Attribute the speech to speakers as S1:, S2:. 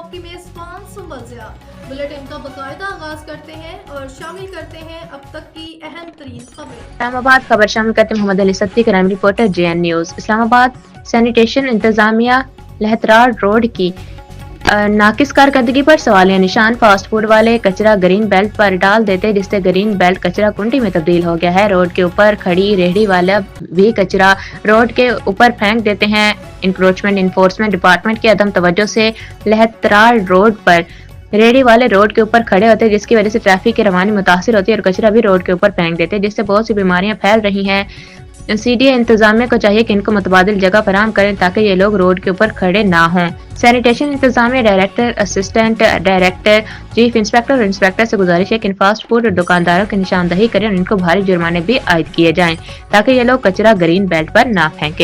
S1: आपकी मेज़बान सुंबल ज़िया। बुलेटिन का बाकायदा आगाज़ करते हैं और शामिल करते हैं अब तक की अहम तरीन खबरें।
S2: इस्लामाबाद खबर शामिल करते हैं Mohammad Ali Satti, crime reporter JN news. Islamabad sanitation इंतजामिया लहतरार रोड की नाकिस कारकर्दगी पर सवालिया निशान। फास्ट फूड वाले कचरा ग्रीन बेल्ट पर डाल देते जिससे ग्रीन बेल्ट कचरा कुंडी में तब्दील हो गया है। रोड के ऊपर खड़ी रेहड़ी वाला भी कचरा रोड के ऊपर फेंक देते हैं। इंक्रोचमेंट इन्फोर्समेंट डिपार्टमेंट की अदम तवज्जो से लहतरार रोड पर रेहड़ी वाले रोड के ऊपर खड़े होते हैं जिसकी वजह से ट्रैफिक की रवानी मुतासिर होती है और कचरा भी रोड के ऊपर फेंक देते हैं जिससे बहुत सी बीमारियां फैल रही हैं। CDA इंतजामिया को चाहिए कि इनको मुतबादिल जगह फराहम करें ताकि ये लोग रोड के ऊपर खड़े ना हों। सैनिटेशन इंतजामिया director, assistant director, chief inspector और इंस्पेक्टर से गुजारिश है कि इन फास्ट फूड और दुकानदारों की निशानदही करें और इनको भारी जुर्माने भी आयद किए जाएं ताकि ये लोग कचरा ग्रीन बेल्ट पर ना फेंकें।